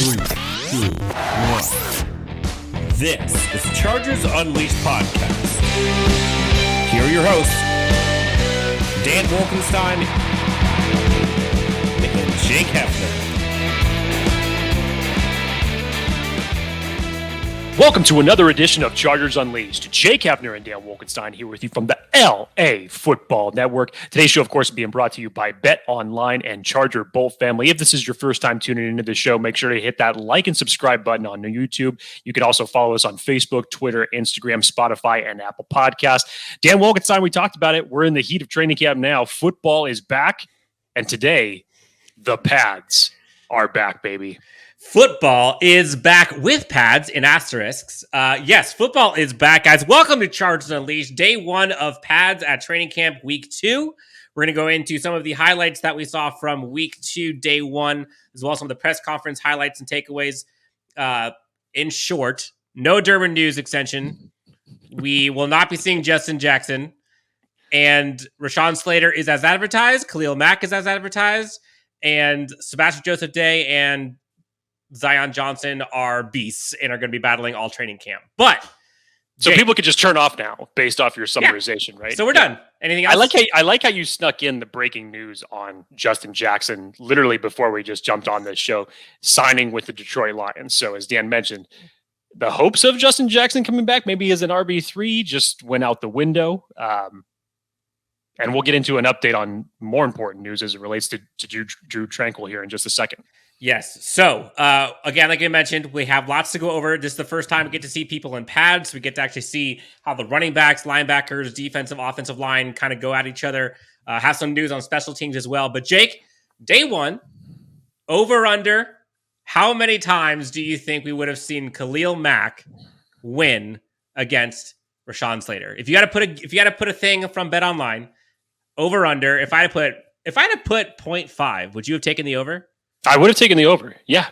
3, 2, 1. This is Chargers Unleashed podcast. Here are your hosts, Dan Wolkenstein and Jake Hefner. Welcome to another edition of Chargers Unleashed. Jake Hefner and Dan Wolkenstein here with you from the LA Football Network. Today's show, of course, is being brought to you by Bet Online and Charger Bolt Family. If this is your first time tuning into the show, make sure to hit that like and subscribe button on YouTube. You can also follow us on Facebook, Twitter, Instagram, Spotify, and Apple Podcasts. Dan Wolkenstein, we talked about it. We're in the heat of training camp now. Football is back, and today, the pads are back, baby. Football is back with pads and asterisks. Yes, football is back, guys. Welcome to Chargers Unleashed, day one of pads at training camp, week 2. We're going to go into some of the highlights that we saw from week 2, day 1, as well as some of the press conference highlights and takeaways. In short, no Derwin news extension. We will not be seeing Justin Jackson. And Rashawn Slater is as advertised. Khalil Mack is as advertised. And Sebastian Joseph Day and Zion Johnson are beasts and are going to be battling all training camp. But so people could just turn off now based off your summarization, right? So we're done. Anything else? I like how you snuck in the breaking news on Justin Jackson literally before we just jumped on this show, signing with the Detroit Lions. So as Dan mentioned, the hopes of Justin Jackson coming back maybe as an RB3 just went out the window. And we'll get into an update on more important news as it relates to Drew Tranquil here in just a second. Yes. So, again, like I mentioned, we have lots to go over. This is the first time we get to see people in pads. We get to actually see how the running backs, linebackers, defensive, offensive line kind of go at each other. Have some news on special teams as well. But Jake, day one, over under, how many times do you think we would have seen Khalil Mack win against Rashawn Slater? If you got to put a thing from Bet Online, over under, if I had put 0.5, would you have taken the over? I would have taken the over, yeah.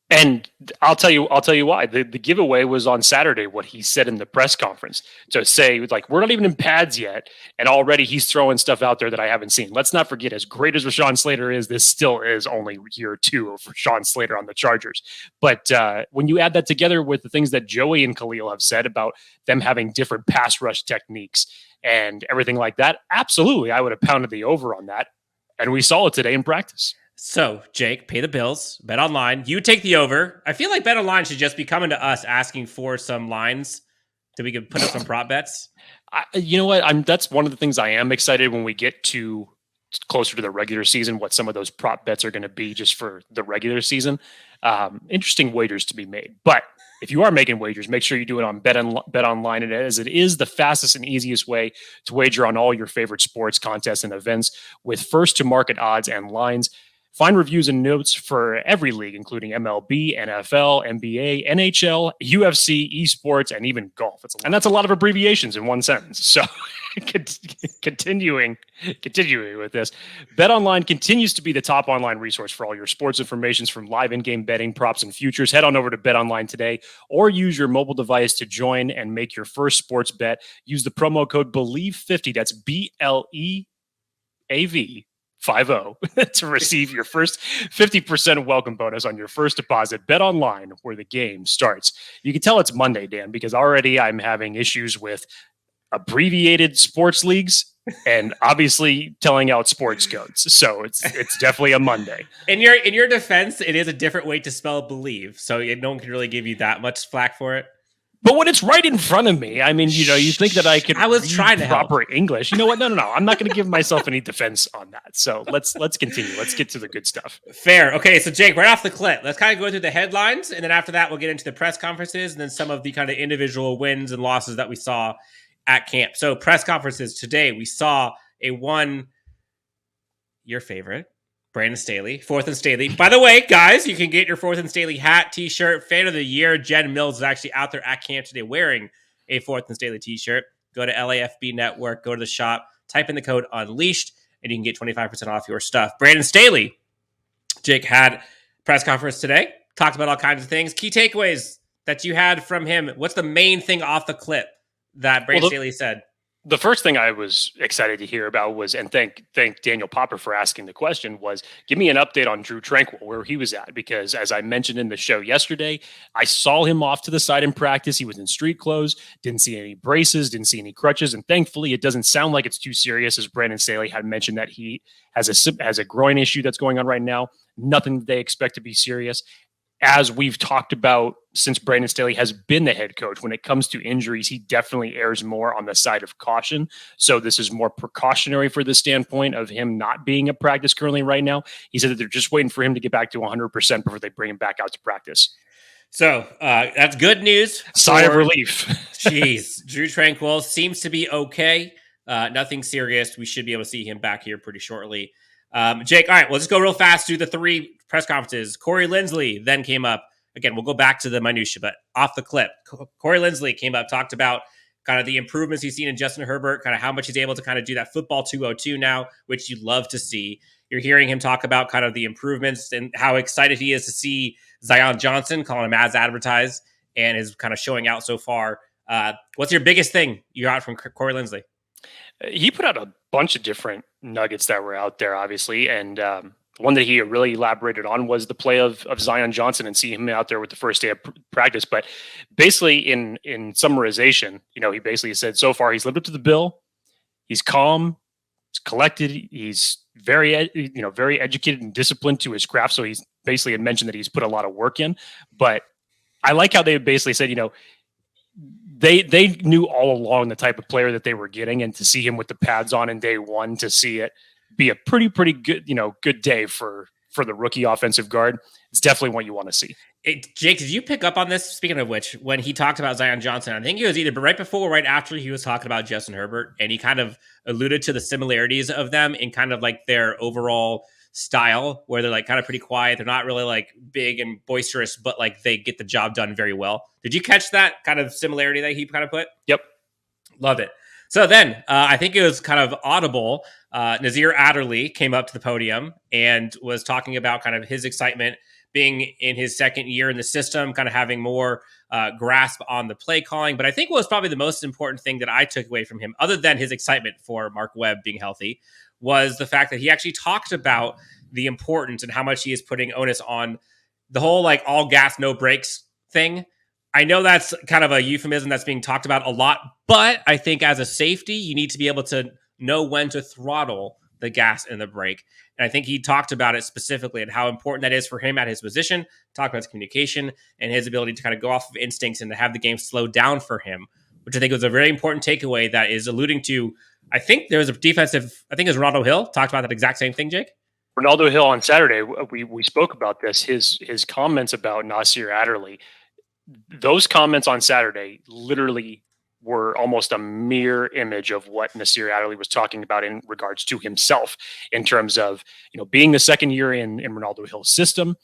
And I'll tell you why. The giveaway was on Saturday, what he said in the press conference, to say, like, we're not even in pads yet, and already he's throwing stuff out there that I haven't seen. Let's not forget, as great as Rashawn Slater is, this still is only year 2 of Rashawn Slater on the Chargers. But when you add that together with the things that Joey and Khalil have said about them having different pass rush techniques and everything like that, absolutely, I would have pounded the over on that. And we saw it today in practice. So, Jake, pay the bills. Bet Online. You take the over. I feel like Bet Online should just be coming to us asking for some lines that we could put up some prop bets. You know what? That's one of the things I am excited when we get to closer to the regular season, what some of those prop bets are going to be just for the regular season. Interesting wagers to be made. But if you are making wagers, make sure you do it on Bet Online, and as it is the fastest and easiest way to wager on all your favorite sports, contests, and events with first-to-market odds and lines. Find reviews and notes for every league, including MLB, NFL, NBA, NHL, UFC, esports, and even golf. And that's a lot of abbreviations in one sentence. So continuing with this, BetOnline continues to be the top online resource for all your sports information from live in-game betting, props, and futures. Head on over to BetOnline today or use your mobile device to join and make your first sports bet. Use the promo code BELIEVE50. That's BLEAV. 50 to receive your first 50% welcome bonus on your first deposit. Bet Online, where the game starts. You can tell it's Monday, Dan, because already I'm having issues with abbreviated sports leagues and obviously telling out sports codes. So it's definitely a Monday. In your defense, it is a different way to spell believe, so no one can really give you that much flack for it. But when it's right in front of me, I mean, you think that I could trying to proper help. English. You know what? No. I'm not going to give myself any defense on that. So let's continue. Let's get to the good stuff. Fair. Okay, so Jake, right off the clip, let's kind of go through the headlines, and then after that, we'll get into the press conferences and then some of the kind of individual wins and losses that we saw at camp. So press conferences today, we saw your favorite, Brandon Staley, 4th and Staley. By the way, guys, you can get your 4th and Staley hat, t-shirt, fan of the year. Jen Mills is actually out there at camp today wearing a 4th and Staley t-shirt. Go to LAFB Network, go to the shop, type in the code UNLEASHED, and you can get 25% off your stuff. Brandon Staley, Jake, had press conference today, talked about all kinds of things. Key takeaways that you had from him. What's the main thing off the clip that Brandon Staley said? The first thing I was excited to hear about was, and thank Daniel Popper for asking the question, was give me an update on Drew Tranquil, where he was at. Because as I mentioned in the show yesterday, I saw him off to the side in practice. He was in street clothes, didn't see any braces, didn't see any crutches. And thankfully, it doesn't sound like it's too serious, as Brandon Staley had mentioned that he has a groin issue that's going on right now. Nothing that they expect to be serious. As we've talked about since Brandon Staley has been the head coach, when it comes to injuries, he definitely errs more on the side of caution. So this is more precautionary for the standpoint of him not being at practice currently right now. He said that they're just waiting for him to get back to 100% before they bring him back out to practice. So that's good news. Sigh of relief. Jeez, Drew Tranquil seems to be okay. Nothing serious. We should be able to see him back here pretty shortly. Jake, all right, well, let's go real fast through the 3 press conferences. Corey Linsley then came up. Again, we'll go back to the minutia, but off the clip. Corey Linsley came up, talked about kind of the improvements he's seen in Justin Herbert, kind of how much he's able to kind of do that football 202 now, which you'd love to see. You're hearing him talk about kind of the improvements and how excited he is to see Zion Johnson, calling him as advertised, and is kind of showing out so far. What's your biggest thing you got from Corey Linsley? He put out a bunch of different nuggets that were out there, obviously. And the one that he really elaborated on was the play of Zion Johnson and see him out there with the first day of practice. But basically in summarization, he basically said so far he's lived up to the bill. He's calm, he's collected. He's very educated and disciplined to his craft. So he's basically had mentioned that he's put a lot of work in. But I like how they basically said, they knew all along the type of player that they were getting, and to see him with the pads on in day one, to see it be a pretty good, good day for the rookie offensive guard. It's definitely what you want to see. Jake, did you pick up on this? Speaking of which, when he talked about Zion Johnson, I think it was either right before or right after he was talking about Justin Herbert, and he kind of alluded to the similarities of them in kind of like their overall style, where they're like kind of pretty quiet. They're not really like big and boisterous, but like they get the job done very well. Did you catch that kind of similarity that he kind of put? Yep. Loved it. So then I think it was kind of audible. Nasir Adderley came up to the podium and was talking about kind of his excitement being in his second year in the system, kind of having more grasp on the play calling. But I think what was probably the most important thing that I took away from him, other than his excitement for Mark Webb being healthy, was the fact that he actually talked about the importance and how much he is putting onus on the whole like all gas, no brakes thing. I know that's kind of a euphemism that's being talked about a lot, but I think as a safety, you need to be able to know when to throttle the gas and the brake. And I think he talked about it specifically and how important that is for him at his position, talk about his communication and his ability to kind of go off of instincts and to have the game slow down for him, which I think was a very important takeaway that is alluding to, I think there was a defensive, I think it was Ronaldo Hill, talked about that exact same thing, Jake. Ronaldo Hill on Saturday, we spoke about this, his comments about Nasir Adderley. Those comments on Saturday literally were almost a mirror image of what Nasir Adderley was talking about in regards to himself, in terms of, being the second year in Ronaldo Hill's system,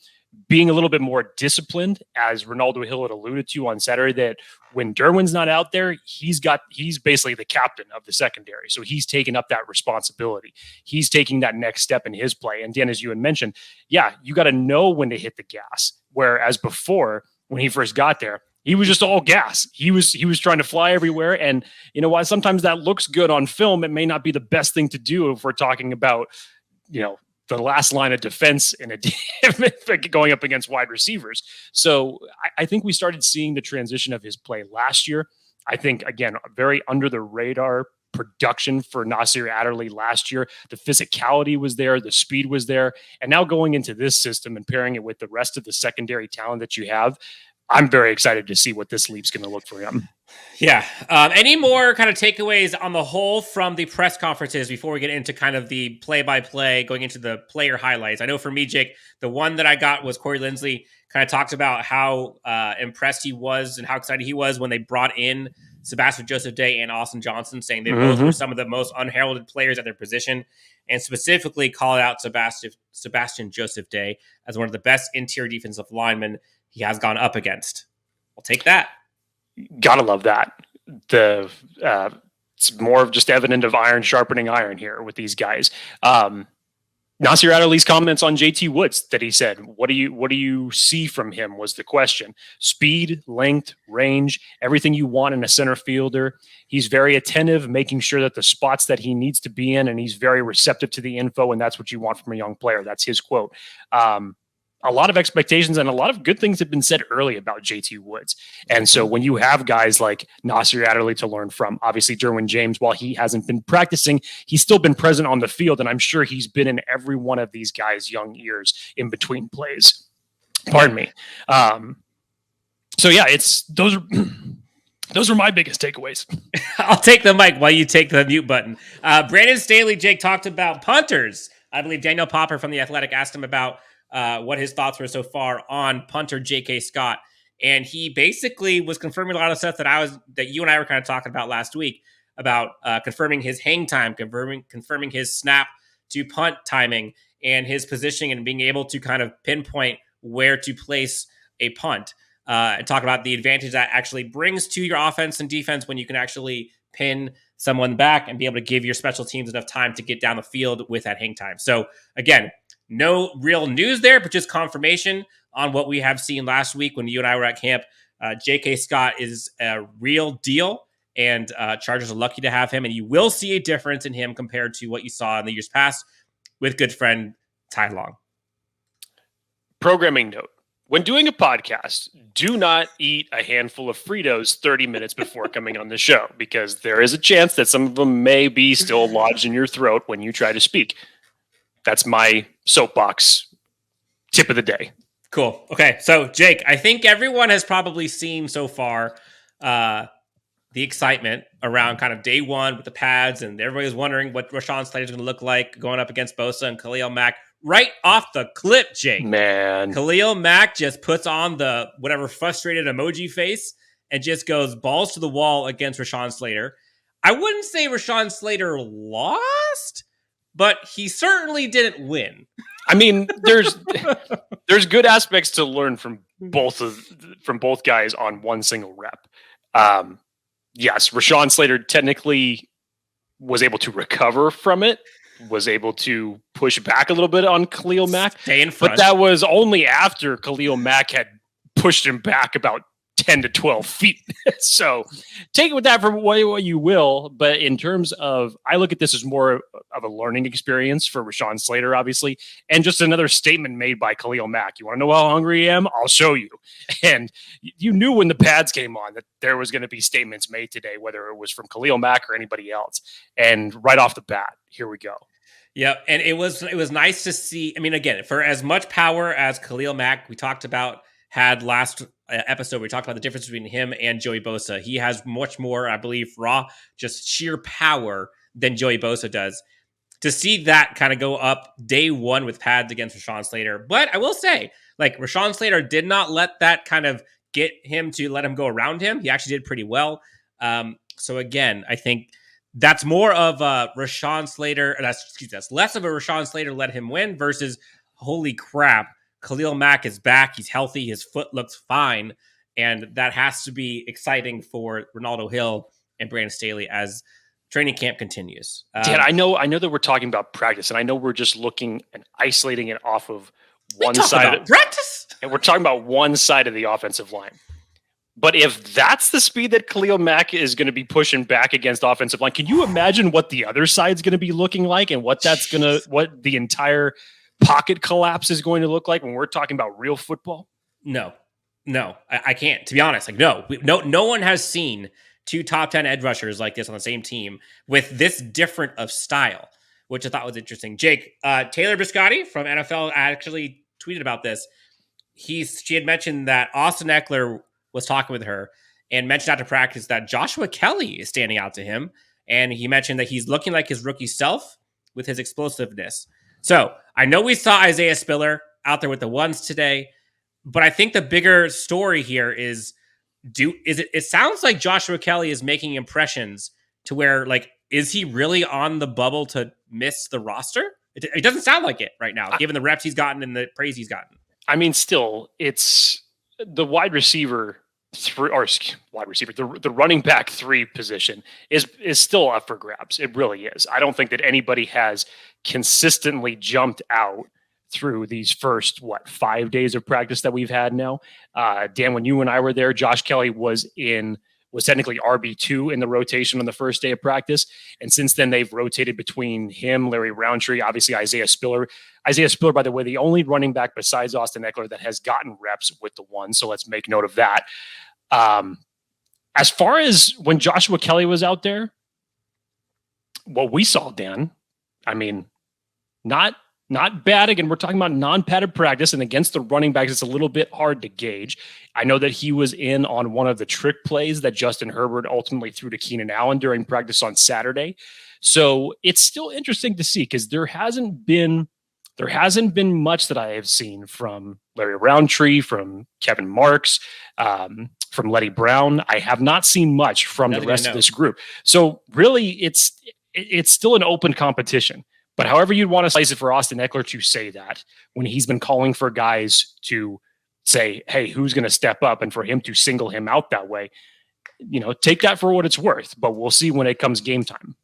being a little bit more disciplined, as Ronaldo Hill had alluded to on Saturday, that when Derwin's not out there, he's basically the captain of the secondary. So he's taking up that responsibility. He's taking that next step in his play. And Dan, as you had mentioned, you got to know when to hit the gas. Whereas before, when he first got there, he was just all gas. He was trying to fly everywhere. And you know what? Sometimes that looks good on film. It may not be the best thing to do if we're talking about, the last line of defense in a going up against wide receivers. So I think we started seeing the transition of his play last year. I think, again, very under the radar production for Nasir Adderley last year. The physicality was there, the speed was there. And now going into this system and pairing it with the rest of the secondary talent that you have, I'm very excited to see what this leap's going to look for him. Yeah. Any more kind of takeaways on the whole from the press conferences before we get into kind of the play-by-play, going into the player highlights? I know for me, Jake, the one that I got was Corey Linsley kind of talked about how impressed he was and how excited he was when they brought in Sebastian Joseph Day and Austin Johnson, saying they both were some of the most unheralded players at their position, and specifically called out Sebastian Joseph Day as one of the best interior defensive linemen he has gone up against. I'll take that. Gotta love that. It's more of just evident of iron sharpening iron here with these guys. Nasir Adderley's comments on JT Woods that he said, what do you see from him was the question. Speed, length, range, everything you want in a center fielder. He's very attentive, making sure that the spots that he needs to be in, and he's very receptive to the info, and that's what you want from a young player. That's his quote. A lot of expectations and a lot of good things have been said early about JT Woods. And so when you have guys like Nasir Adderley to learn from, obviously Derwin James, while he hasn't been practicing, he's still been present on the field. And I'm sure he's been in every one of these guys' young ears in between plays. Pardon me. So yeah, those are my biggest takeaways. I'll take the mic while you take the mute button. Brandon Staley, Jake, talked about punters. I believe Daniel Popper from The Athletic asked him about what his thoughts were so far on punter JK Scott. And he basically was confirming a lot of stuff that you and I were kind of talking about last week about confirming his hang time, confirming his snap to punt timing and his positioning and being able to kind of pinpoint where to place a punt. And talk about the advantage that actually brings to your offense and defense when you can actually pin someone back and be able to give your special teams enough time to get down the field with that hang time. So again, no real news there, but just confirmation on what we have seen last week when you and I were at camp. JK Scott is a real deal, and Chargers are lucky to have him, and you will see a difference in him compared to what you saw in the years past with good friend Ty Long. Programming note. When doing a podcast, do not eat a handful of Fritos 30 minutes before coming on the show, because there is a chance that some of them may be still lodged in your throat when you try to speak. That's my soapbox tip of the day. Cool. Okay. So, Jake, I think everyone has probably seen so far the excitement around kind of day one with the pads, and everybody's wondering what Rashawn Slater is going to look like going up against Bosa and Khalil Mack. Right off the clip, Jake. Man. Khalil Mack just puts on the whatever frustrated emoji face and just goes balls to the wall against Rashawn Slater. I wouldn't say Rashawn Slater lost, but he certainly didn't win. I mean, there's good aspects to learn from both guys on one single rep. Yes, Rashawn Slater technically was able to recover from it, was able to push back a little bit on Khalil Mack. Stay in front. But that was only after Khalil Mack had pushed him back about 10 to 12 feet. So take it with that for what you will. But in terms of, I look at this as more of a learning experience for Rashawn Slater, obviously, and just another statement made by Khalil Mack. You want to know how hungry I am? I'll show you. And you knew when the pads came on that there was going to be statements made today, whether it was from Khalil Mack or anybody else. And right off the bat, here we go. Yep, and it was nice to see. I mean, again, for as much power as Khalil Mack, we talked about, had last episode, we talked about the difference between him and Joey Bosa. He has much more, I believe, raw, just sheer power than Joey Bosa does. To see that kind of go up day one with pads against Rashawn Slater. But I will say, like, Rashawn Slater did not let that kind of get him to let him go around him. He actually did pretty well. So again, I think that's more of a Rashawn Slater. That's less of a Rashawn Slater let him win versus, holy crap, Khalil Mack is back. He's healthy. His foot looks fine. And that has to be exciting for Ronaldo Hill and Brandon Staley as training camp continues. Dan, I know that we're talking about practice, and I know we're just looking and isolating it off of one side of practice. And we're talking about one side of the offensive line. But if that's the speed that Khalil Mack is going to be pushing back against offensive line, can you imagine what the other side's going to be looking like and what the entire pocket collapse is going to look like when we're talking about real football? No, I can't, to be honest. Like, no one has seen two top 10 edge rushers like this on the same team with this different of style, which I thought was interesting. Jake, Taylor Biscotti from NFL actually tweeted about this. She had mentioned that Austin Eckler was talking with her and mentioned after practice that Joshua Kelly is standing out to him. And he mentioned that he's looking like his rookie self with his explosiveness. So I know we saw Isaiah Spiller out there with the ones today, but I think the bigger story here is it sounds like Joshua Kelly is making impressions to where, like, is he really on the bubble to miss the roster? It doesn't sound like it right now, given the reps he's gotten and the praise he's gotten. I mean, still, it's the wide receiver wide receiver, the running back 3 position is still up for grabs. It really is. I don't think that anybody has consistently jumped out through these first 5 days of practice that we've had now. Dan, when you and I were there, Josh Kelly was technically RB2 in the rotation on the first day of practice. And since then, they've rotated between him, Larry Roundtree, obviously Isaiah Spiller. Isaiah Spiller, by the way, the only running back besides Austin Eckler that has gotten reps with the one. So let's make note of that. As far as when Joshua Kelly was out there, what we saw, Dan, I mean, not bad. Again, we're talking about non-padded practice, and against the running backs, it's a little bit hard to gauge. I know that he was in on one of the trick plays that Justin Herbert ultimately threw to Keenan Allen during practice on Saturday. So it's still interesting to see because there hasn't been much that I have seen from Larry Roundtree, from Kevin Marks, from Letty Brown. I have not seen much from the rest of this group. So really, it's still an open competition. But however you'd want to slice it for Austin Eckler to say that when he's been calling for guys to say, hey, who's going to step up, and for him to single him out that way, take that for what it's worth. But we'll see when it comes game time.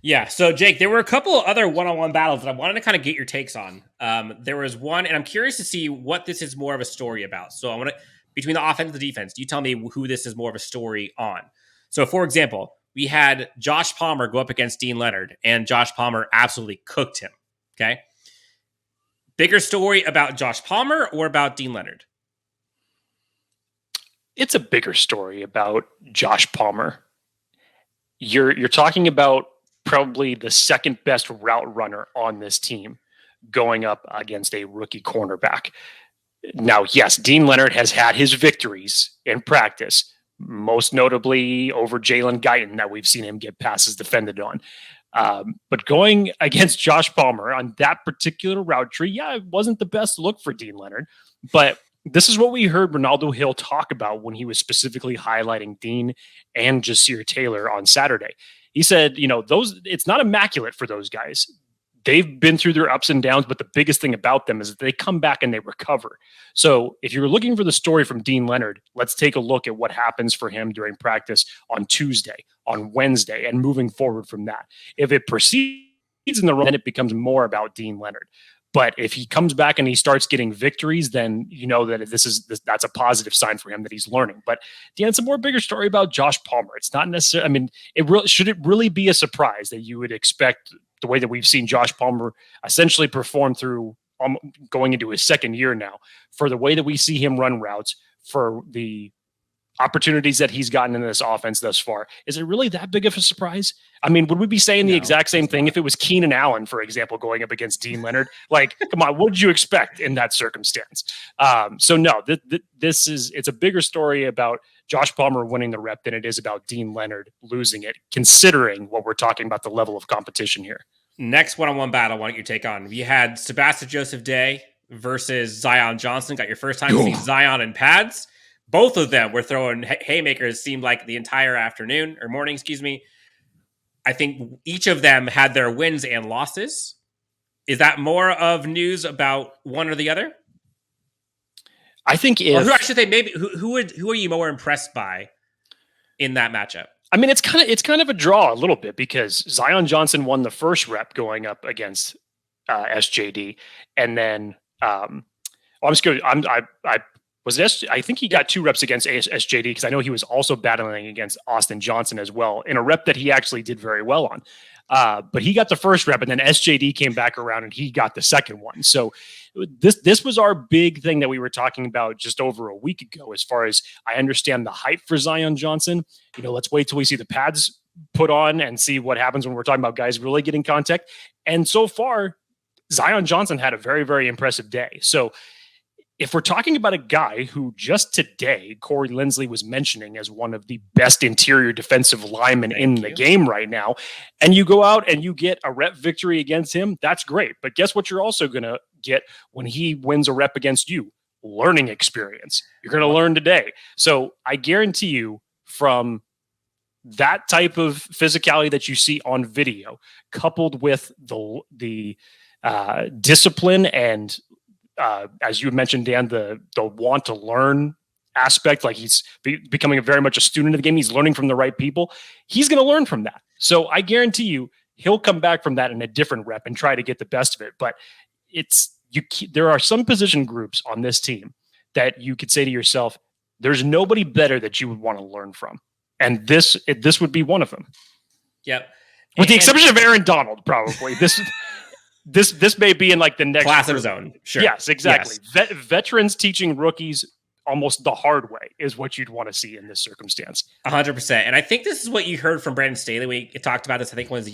Yeah. So, Jake, there were a couple of other one-on-one battles that I wanted to kind of get your takes on. There was one, and I'm curious to see what this is more of a story about. So I want to, between the offense and the defense, you tell me who this is more of a story on. So, for example, we had Josh Palmer go up against Dean Leonard, and Josh Palmer absolutely cooked him. Okay. Bigger story about Josh Palmer or about Dean Leonard? It's a bigger story about Josh Palmer. You're talking about probably the second best route runner on this team going up against a rookie cornerback. Now, yes, Dean Leonard has had his victories in practice, most notably over Jalen Guyton that we've seen him get passes defended on. But going against Josh Palmer on that particular route tree, it wasn't the best look for Dean Leonard. But this is what we heard Ronaldo Hill talk about when he was specifically highlighting Dean and Jasir Taylor on Saturday. He said, it's not immaculate for those guys. They've been through their ups and downs, but the biggest thing about them is that they come back and they recover. So if you're looking for the story from Dean Leonard, let's take a look at what happens for him during practice on Tuesday, on Wednesday, and moving forward from that. If it proceeds in the run, then it becomes more about Dean Leonard. But if he comes back and he starts getting victories, then you know that that's a positive sign for him that he's learning. But Dan, it's a more bigger story about Josh Palmer. It's not necessarily. I mean, should it really be a surprise that you would expect the way that we've seen Josh Palmer essentially perform through going into his second year now, for the way that we see him run routes, for the opportunities that he's gotten in this offense thus far? Is it really that big of a surprise? I mean, would we be saying the exact same thing if it was Keenan Allen, for example, going up against Dean Leonard? Like, come on, what did you expect in that circumstance? So no, it's a bigger story about Josh Palmer winning the rep than it is about Dean Leonard losing it, considering what we're talking about, the level of competition here. Next one-on-one battle, why don't you take on? You had Sebastian Joseph Day versus Zion Johnson. Got your first time to see Zion in pads. Both of them were throwing haymakers, seemed like the entire afternoon or morning, excuse me. I think each of them had their wins and losses. Is that more of news about one or the other? I think who are you more impressed by in that matchup? I mean, it's kind of a draw a little bit because Zion Johnson won the first rep going up against SJD, and then I think he got 2 reps against SJD because I know he was also battling against Austin Johnson as well in a rep that he actually did very well on. But he got the first rep, and then SJD came back around and he got the second one. So this was our big thing that we were talking about just over a week ago. As far as I understand the hype for Zion Johnson, let's wait till we see the pads put on and see what happens when we're talking about guys really getting contact. And so far, Zion Johnson had a very, very impressive day. So if we're talking about a guy who just today, Corey Linsley was mentioning as one of the best interior defensive linemen in the game right now, and you go out and you get a rep victory against him, that's great. But guess what you're also going to get when he wins a rep against you? Learning experience. You're going to learn today. So I guarantee you, from that type of physicality that you see on video, coupled with the discipline and as you mentioned, Dan, the want to learn aspect, like he's becoming very much a student of the game. He's learning from the right people. He's going to learn from that. So I guarantee you, he'll come back from that in a different rep and try to get the best of it. But there are some position groups on this team that you could say to yourself, there's nobody better that you would want to learn from. And this would be one of them. Yep. With the exception of Aaron Donald, probably. This may be in like the next class of his own. Sure. Yes, exactly. Yes. Veterans teaching rookies almost the hard way is what you'd want to see in this circumstance. 100%. And I think this is what you heard from Brandon Staley. We talked about this, I think it was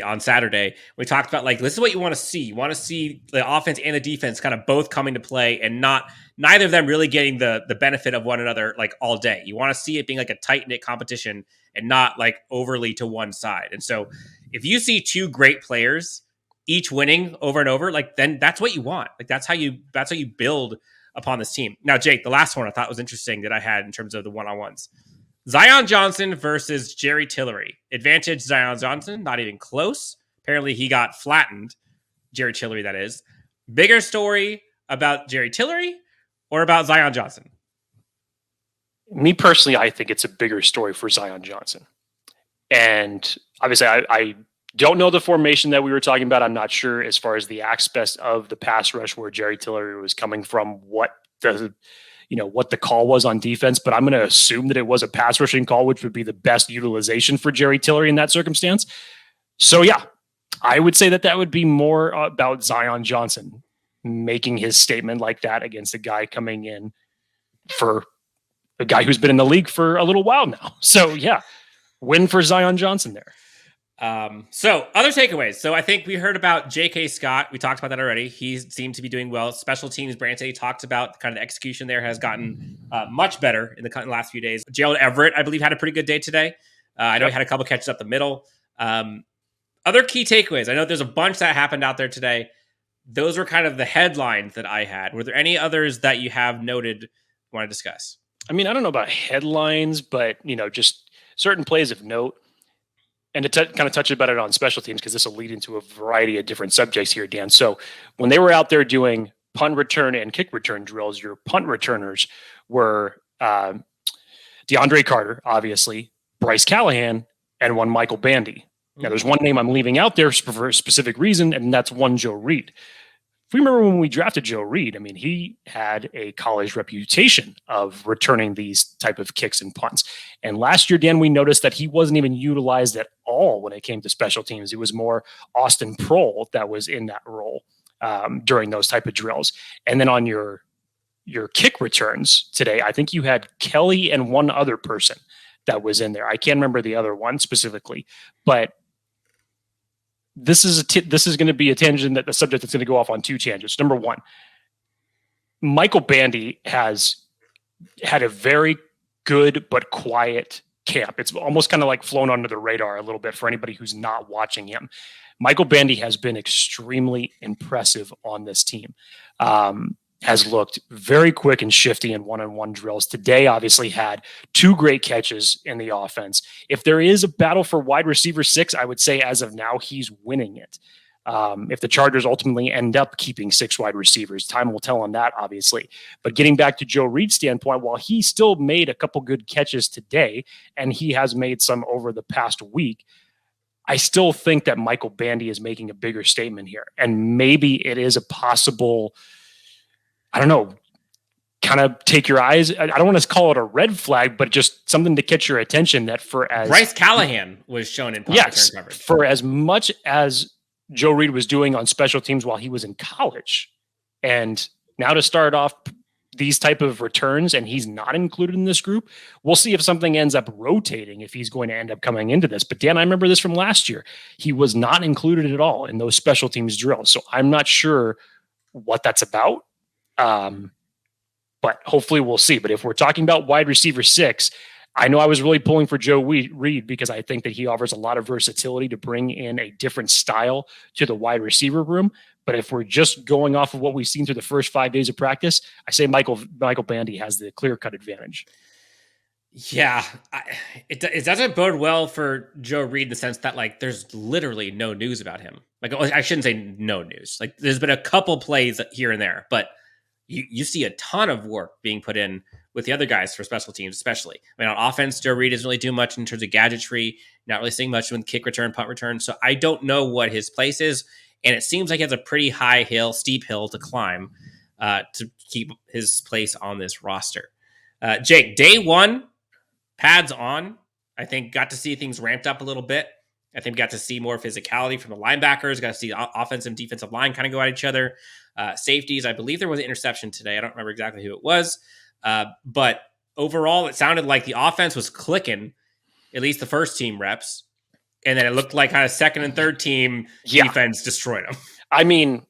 on Saturday. We talked about like, this is what you want to see. You want to see the offense and the defense kind of both coming to play and neither of them really getting the benefit of one another like all day. You want to see it being like a tight-knit competition and not like overly to one side. And so if you see two great players each winning over and over, like then that's what you want. Like that's how you build upon this team. Now, Jake, the last one I thought was interesting that I had in terms of the one-on-ones. Zion Johnson versus Jerry Tillery. Advantage Zion Johnson, not even close. Apparently he got flattened. Jerry Tillery, that is. Bigger story about Jerry Tillery or about Zion Johnson? Me personally, I think it's a bigger story for Zion Johnson. And obviously I don't know the formation that we were talking about. I'm not sure as far as the aspect of the pass rush where Jerry Tillery was coming from, what the call was on defense, but I'm going to assume that it was a pass rushing call, which would be the best utilization for Jerry Tillery in that circumstance. So yeah, I would say that would be more about Zion Johnson making his statement like that against a guy coming in for a guy who's been in the league for a little while now. So yeah, win for Zion Johnson there. So other takeaways. So I think we heard about JK Scott. We talked about that already. He seemed to be doing well. Special teams, Brante talked about kind of the execution there has gotten much better in the last few days. Gerald Everett, I believe, had a pretty good day today. I know he had a couple catches up the middle. Other key takeaways. I know there's a bunch that happened out there today. Those were kind of the headlines that I had. Were there any others that you have noted you want to discuss? I mean, I don't know about headlines, but just certain plays of note. And to kind of touch about it on special teams, because this will lead into a variety of different subjects here, Dan. So when they were out there doing punt return and kick return drills, your punt returners were DeAndre Carter, obviously, Bryce Callahan, and one Michael Bandy. Now, there's one name I'm leaving out there for a specific reason, and that's one Joe Reed. If we remember when we drafted Joe Reed, I mean, he had a college reputation of returning these type of kicks and punts. And last year, Dan, we noticed that he wasn't even utilized at all when it came to special teams. It was more Austin Prohl that was in that role during those type of drills. And then on your kick returns today, I think you had Kelly and one other person that was in there. I can't remember the other one specifically, but this is going to be a tangent, that the subject that's going to go off on two tangents. Number one, Michael Bandy has had a very good but quiet camp. It's almost kind of like flown under the radar a little bit for anybody who's not watching him. Michael Bandy has been extremely impressive on this team. Has looked very quick and shifty in one-on-one drills. Today, obviously, had two great catches in the offense. If there is a battle for wide receiver 6, I would say as of now, he's winning it. If the Chargers ultimately end up keeping 6 wide receivers, time will tell on that, obviously. But getting back to Joe Reed's standpoint, while he still made a couple good catches today, and he has made some over the past week, I still think that Michael Bandy is making a bigger statement here. And maybe it is a possible, I don't know, kind of take your eyes. I don't want to call it a red flag, but just something to catch your attention that for as Bryce Callahan was shown in punt return coverage. For as much as Joe Reed was doing on special teams while he was in college, and now to start off these type of returns and he's not included in this group, we'll see if something ends up rotating, if he's going to end up coming into this. But Dan, I remember this from last year. He was not included at all in those special teams drills. So I'm not sure what that's about. But hopefully we'll see. But if we're talking about wide receiver 6, I know I was really pulling for Joe Reed because I think that he offers a lot of versatility to bring in a different style to the wide receiver room. But if we're just going off of what we've seen through the first 5 days of practice, I say Michael Bandy has the clear-cut advantage. Yeah, it doesn't bode well for Joe Reed in the sense that, like, there's literally no news about him. Like, I shouldn't say no news. Like, there's been a couple plays here and there, but you see a ton of work being put in with the other guys for special teams, especially. I mean, on offense, Joe Reed doesn't really do much in terms of gadgetry, not really seeing much with kick return, punt return. So I don't know what his place is. And it seems like he has a pretty steep hill to climb to keep his place on this roster. Jake, day one, pads on. I think got to see things ramped up a little bit. I think got to see more physicality from the linebackers, got to see offensive and defensive line kind of go at each other. Safeties, I believe there was an interception today. I don't remember exactly who it was. But overall, it sounded like the offense was clicking, at least the first team reps. And then it looked like kind of second and third team defense destroyed them. I mean,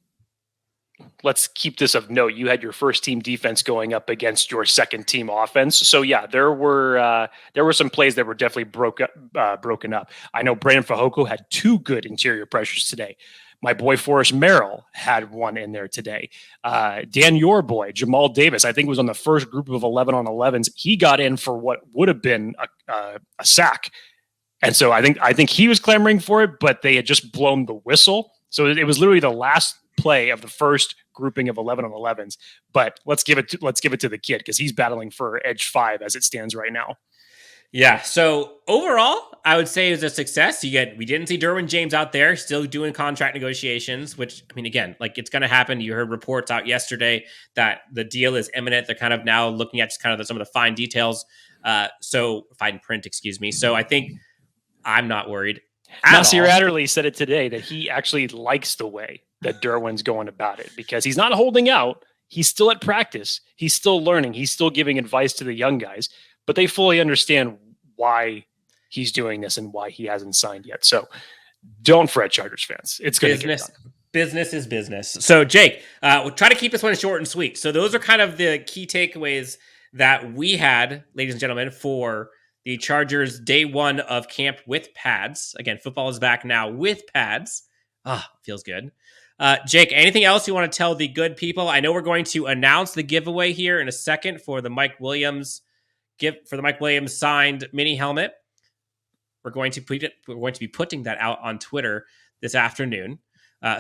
let's keep this of note. You had your first team defense going up against your second team offense. So yeah, there were some plays that were definitely broken up. I know Brandon Fehoko had 2 good interior pressures today. My boy Forrest Merrill had 1 in there today. Dan, your boy Jamal Davis, I think was on the first group of 11 on 11s. He got in for what would have been a sack. And so I think he was clamoring for it, but they had just blown the whistle. So it was literally the last play of the first grouping of 11 on 11s. But let's give it to the kid because he's battling for edge 5 as it stands right now. Yeah. So overall, I would say it was a success. We didn't see Derwin James out there still doing contract negotiations, which, I mean, again, like it's going to happen. You heard reports out yesterday that the deal is imminent. They're kind of now looking at just kind of some of the fine details. Fine print, excuse me. So I think I'm not worried. Nasir Adderley said it today that he actually likes the way that Derwin's going about it because he's not holding out. He's still at practice. He's still learning. He's still giving advice to the young guys, but they fully understand why he's doing this and why he hasn't signed yet. So don't fret, Chargers fans. It's going to get done. Business is business. So Jake, we'll try to keep this one short and sweet. So those are kind of the key takeaways that we had, ladies and gentlemen, for the Chargers day one of camp with pads. Again, football is back now with pads. Feels good. Jake, anything else you want to tell the good people? I know we're going to announce the giveaway here in a second for the Mike Williams signed mini helmet. We're going to be putting that out on Twitter this afternoon.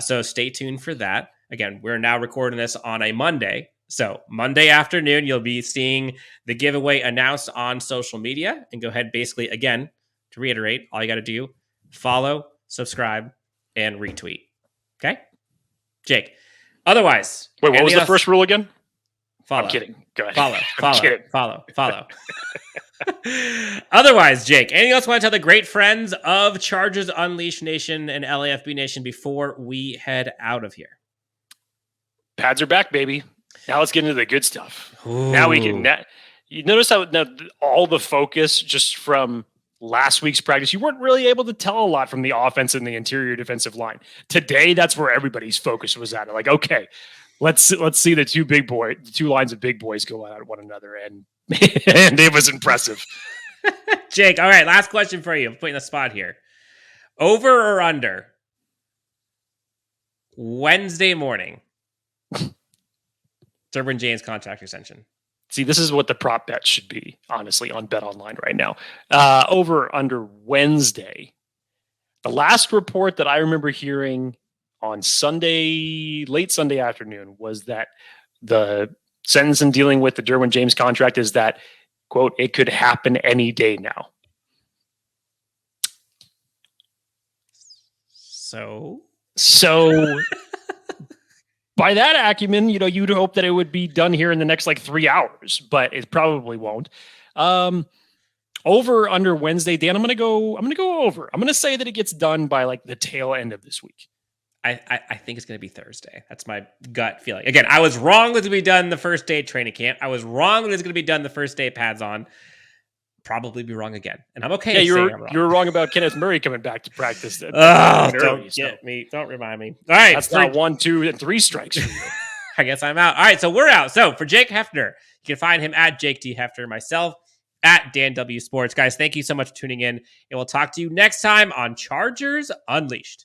So stay tuned for that. Again, we're now recording this on a Monday. So Monday afternoon, you'll be seeing the giveaway announced on social media. And go ahead, basically, again, to reiterate, all you got to do, follow, subscribe, and retweet. Okay? Jake. Otherwise. Wait, what was the first rule again? Follow. I'm kidding. Go ahead. Follow. Otherwise, Jake, anything else you want to tell the great friends of Chargers Unleashed Nation and LAFB Nation before we head out of here? Pads are back, baby. Now let's get into the good stuff. Ooh. Now we can. You notice how all the focus just from last week's practice, you weren't really able to tell a lot from the offense and the interior defensive line. Today, that's where everybody's focus was at. Like, okay, let's see the two lines of big boys go at one another, and it was impressive. Jake, all right, last question for you. I'm putting the spot here. Over or under Wednesday morning? Derwin James contract extension. See, this is what the prop bet should be, honestly, on Bet Online right now. Over under Wednesday. The last report that I remember hearing on Sunday, late Sunday afternoon, was that the sentence in dealing with the Derwin James contract is that, quote, it could happen any day now. So by that acumen, you'd hope that it would be done here in the next 3 hours, but it probably won't. Over under Wednesday, Dan, I'm going to go over. I'm going to say that it gets done by the tail end of this week. I think it's going to be Thursday. That's my gut feeling. Again, I was wrong that it's going to be done the first day of training camp. I was wrong that it's going to be done the first day of pads on. Probably be wrong again. And I'm okay. Yeah, you were wrong about Kenneth Murray coming back to practice. Don't remind me. All right. That's not 1, 2, and 3 strikes for you. I guess I'm out. All right. So we're out. So for Jake Hefner, you can find him at Jake D. Hefner, myself at Dan W. Sports. Guys, thank you so much for tuning in. And we'll talk to you next time on Chargers Unleashed.